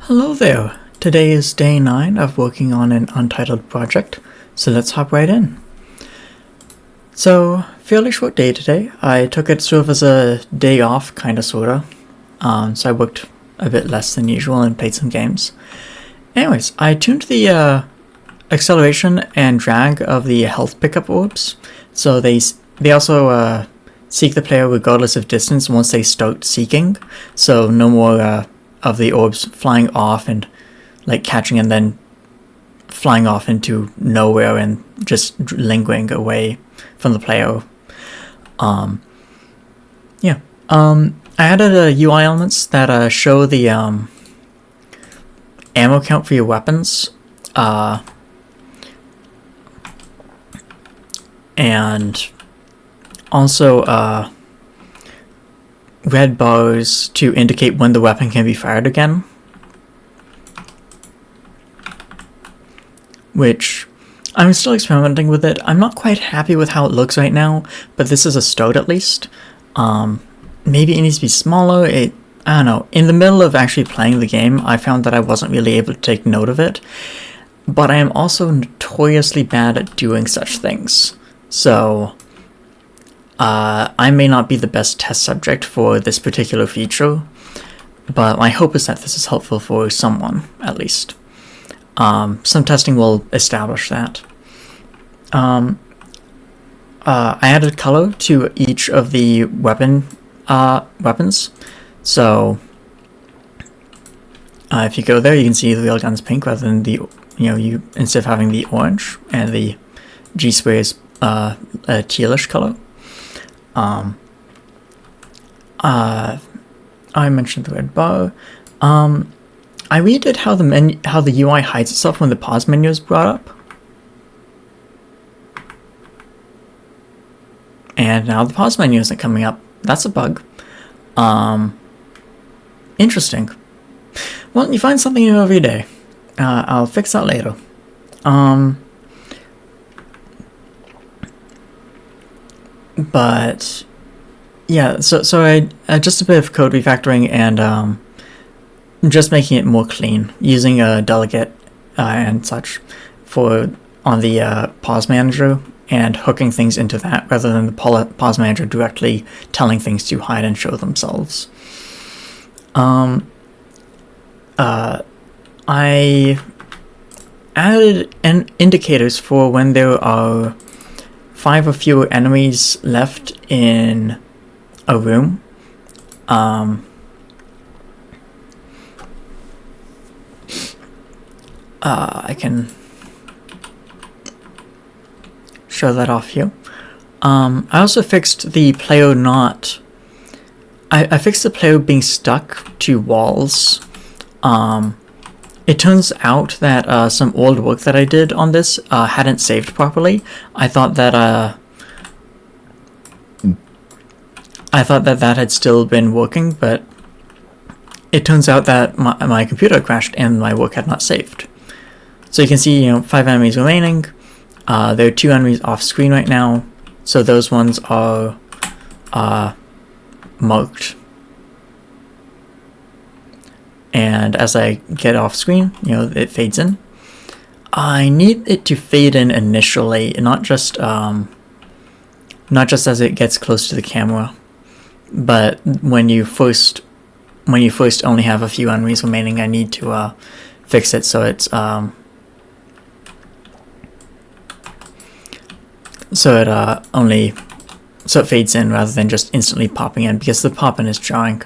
Hello there! Today is day 9 of working on an untitled project, so let's hop right in. So, fairly short day today. I took it sort of as a day off, kinda sorta. So I worked a bit less than usual and played some games. Anyways, I tuned the acceleration and drag of the health pickup orbs, so they also seek the player regardless of distance once they start seeking, so no more of the orbs flying off and like catching and then flying off into nowhere and just lingering away from the player. I added UI elements that show the ammo count for your weapons, and also red bars to indicate when the weapon can be fired again, which I'm still experimenting with it. I'm not quite happy with how it looks right now, but this is a start at least. Maybe it needs to be smaller. I don't know. In the middle of actually playing the game, I found that I wasn't really able to take note of it, but I am also notoriously bad at doing such things. So I may not be the best test subject for this particular feature, but my hope is that this is helpful for someone, at least. Some testing will establish that. I added color to each of the weapons. So if you go there, you can see the railgun's pink rather than the, instead of having the orange, and the G-Spray is a tealish color. I mentioned the red bar. I redid how the UI hides itself when the pause menu is brought up. And now the pause menu isn't coming up. That's a bug. Interesting. Well, you find something new every day. I'll fix that later. But yeah, so I just a bit of code refactoring and just making it more clean using a delegate and such on the pause manager, and hooking things into that rather than the pause manager directly telling things to hide and show themselves. I added indicators for when there are 5 or fewer enemies left in a room. I can show that off here. I also fixed the player I fixed the player being stuck to walls. It turns out that some old work that I did on this hadn't saved properly. I thought that that had still been working, but it turns out that my computer crashed and my work had not saved. So you can see, 5 enemies remaining. There are 2 enemies off screen right now, so those ones are marked. And as I get off screen, it fades in. I need it to fade in initially, not just as it gets close to the camera, but when you first only have a few enemies remaining, I need to fix it so it's so it fades in rather than just instantly popping in, because the pop-in is jarring.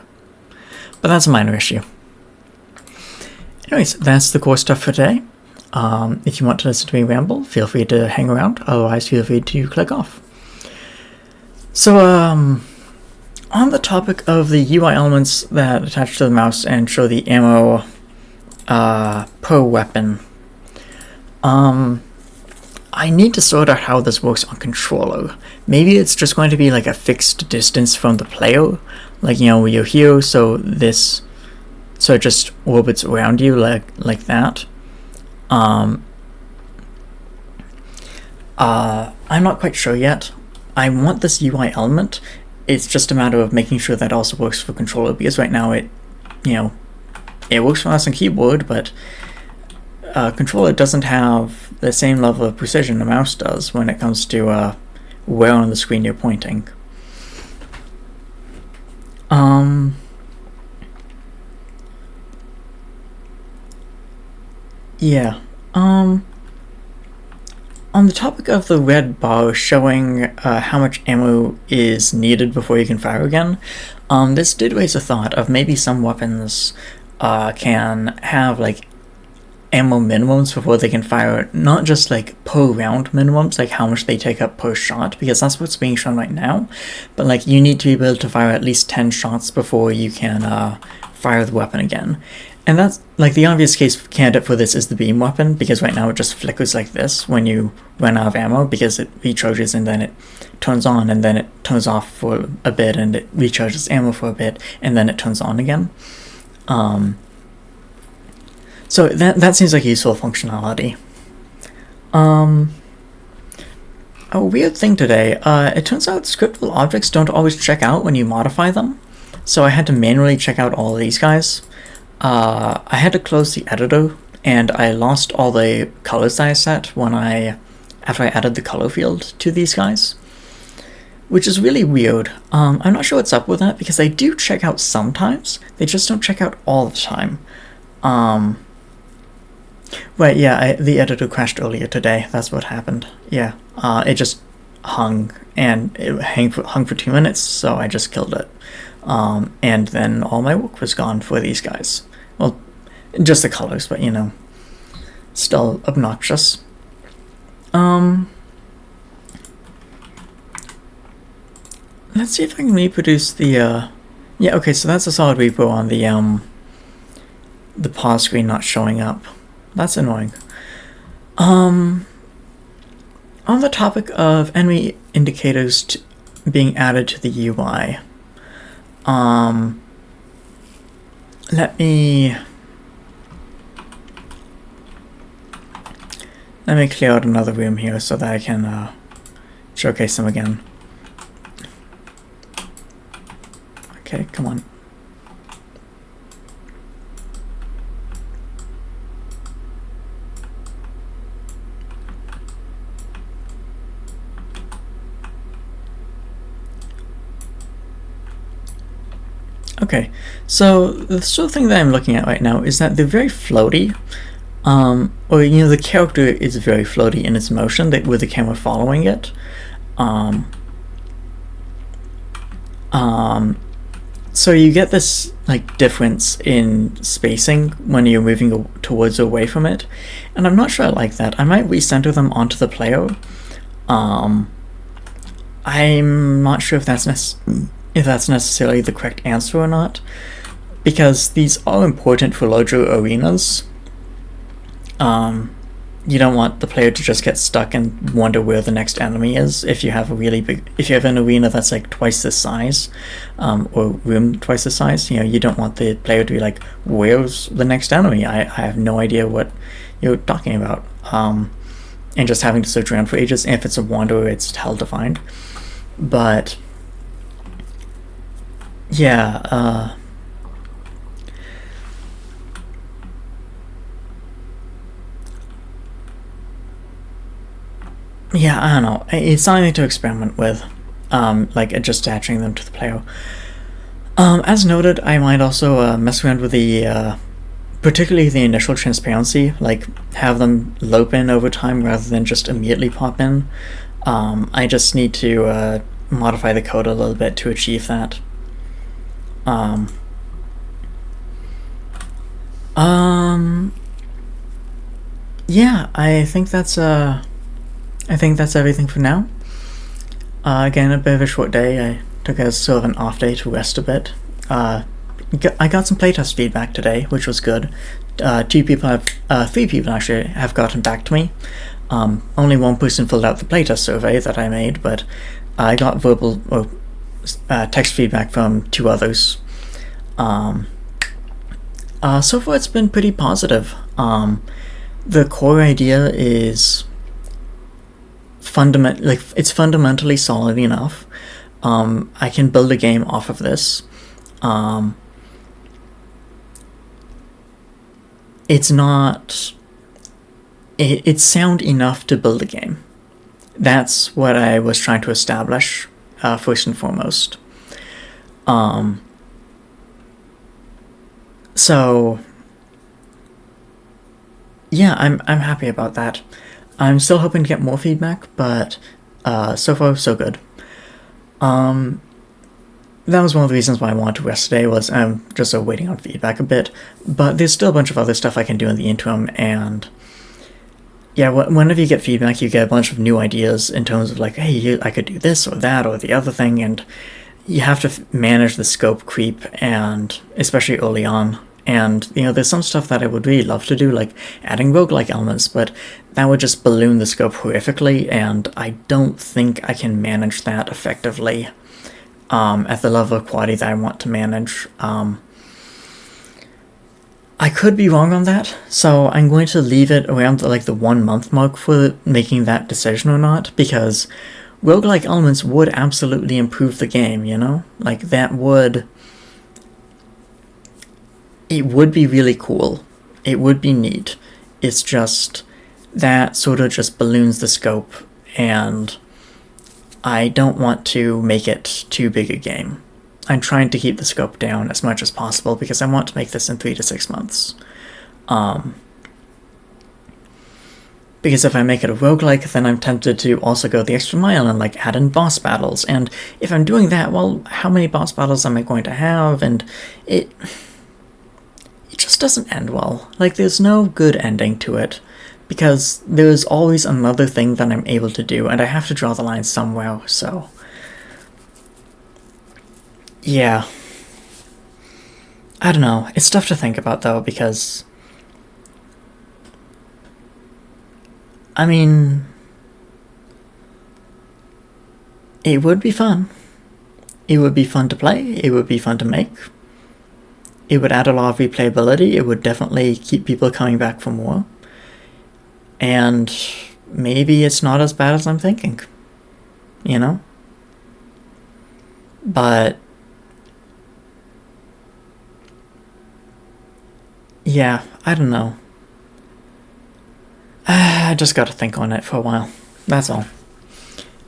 But that's a minor issue. Anyways, that's the core stuff for today. If you want to listen to me ramble, feel free to hang around. Otherwise, feel free to click off. So, on the topic of the UI elements that attach to the mouse and show the ammo per weapon, I need to sort out how this works on controller. Maybe it's just going to be like a fixed distance from the player, like where you're here, so it just orbits around you like that. I'm not quite sure yet. I want this UI element. It's just a matter of making sure that also works for controller, because right now it it works for mouse and keyboard, but controller doesn't have the same level of precision a mouse does when it comes to where on the screen you're pointing. Yeah. On the topic of the red bar showing how much ammo is needed before you can fire again, this did raise a thought of maybe some weapons can have like ammo minimums before they can fire, not just like per round minimums, like how much they take up per shot, because that's what's being shown right now, but like you need to be able to fire at least 10 shots before you can fire the weapon again. And that's like the obvious case candidate for this is the beam weapon, because right now it just flickers like this when you run out of ammo, because it recharges and then it turns on and then it turns off for a bit and it recharges ammo for a bit and then it turns on again. So that seems like useful functionality. A weird thing today, it turns out scriptable objects don't always check out when you modify them, so I had to manually check out all of these guys. I had to close the editor, and I lost all the colors that I set after I added the color field to these guys, which is really weird. I'm not sure what's up with that, because they do check out sometimes, they just don't check out all the time. Right, yeah, the editor crashed earlier today, that's what happened. Yeah, it just hung, and it hung for 2 minutes, so I just killed it. And then all my work was gone for these guys. Well, just the colors, but you know, still obnoxious. Let's see if I can reproduce the, yeah, okay, so that's a solid repo on the pause screen not showing up. That's annoying. On the topic of enemy indicators being added to the UI, let me clear out another room here so that I can showcase them again. Okay, come on. Okay, so the sort of thing that I'm looking at right now is that they're very floaty, or you know, the character is very floaty in its motion with the camera following it. So you get this like difference in spacing when you're moving towards or away from it, and I'm not sure I like that. I might recenter them onto the player. I'm not sure if that's necessarily the correct answer or not, because these are important for larger arenas. You don't want the player to just get stuck and wonder where the next enemy is. If you have an arena that's like twice this size, or room twice the size, you know, you don't want the player to be like, where's the next enemy? I have no idea what you're talking about. And just having to search around for ages. And if it's a wanderer, it's hell to find. But yeah, yeah, I don't know. It's something to experiment with, like just attaching them to the player. As noted, I might also mess around with the, particularly the initial transparency, like have them lope in over time rather than just immediately pop in. I just need to modify the code a little bit to achieve that. Yeah, I think that's everything for now. Again, a bit of a short day. I took as sort of an off day to rest a bit. I got some playtest feedback today, which was good. 3 people actually have gotten back to me. Only one person filled out the playtest survey that I made, but I got verbal or text feedback from 2 others. So far it's been pretty positive. The core idea is it's fundamentally solid enough. I can build a game off of this. it's not... It's sound enough to build a game. That's what I was trying to establish, first and foremost. So yeah, I'm happy about that. I'm still hoping to get more feedback, but so far so good. That was one of the reasons why I wanted to rest today, was I'm just waiting on feedback a bit, but there's still a bunch of other stuff I can do in the interim, and yeah, whenever you get feedback, you get a bunch of new ideas in terms of like, hey, I could do this or that or the other thing, and you have to manage the scope creep, and especially early on. And, you know, there's some stuff that I would really love to do, like adding roguelike elements, but that would just balloon the scope horrifically, and I don't think I can manage that effectively at the level of quality that I want to manage. I could be wrong on that, so I'm going to leave it around the 1 month mark for making that decision or not, because roguelike elements would absolutely improve the game, you know? Like, that would... It would be really cool. It would be neat. It's just that sort of just balloons the scope, and I don't want to make it too big a game. I'm trying to keep the scope down as much as possible because I want to make this in 3 to 6 months. Because if I make it a roguelike, then I'm tempted to also go the extra mile and like add in boss battles. And if I'm doing that, well, how many boss battles am I going to have? And it just doesn't end well. Like, there's no good ending to it, because there's always another thing that I'm able to do, and I have to draw the line somewhere, so... Yeah. I don't know. It's tough to think about, though, because... I mean... It would be fun. It would be fun to play. It would be fun to make. It would add a lot of replayability. It would definitely keep people coming back for more. And maybe it's not as bad as I'm thinking. You know? But... yeah, I don't know. I just gotta think on it for a while. That's all.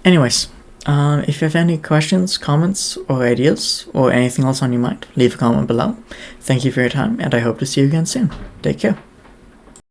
Anyways, if you have any questions, comments, or ideas, or anything else on your mind, leave a comment below. Thank you for your time, and I hope to see you again soon. Take care.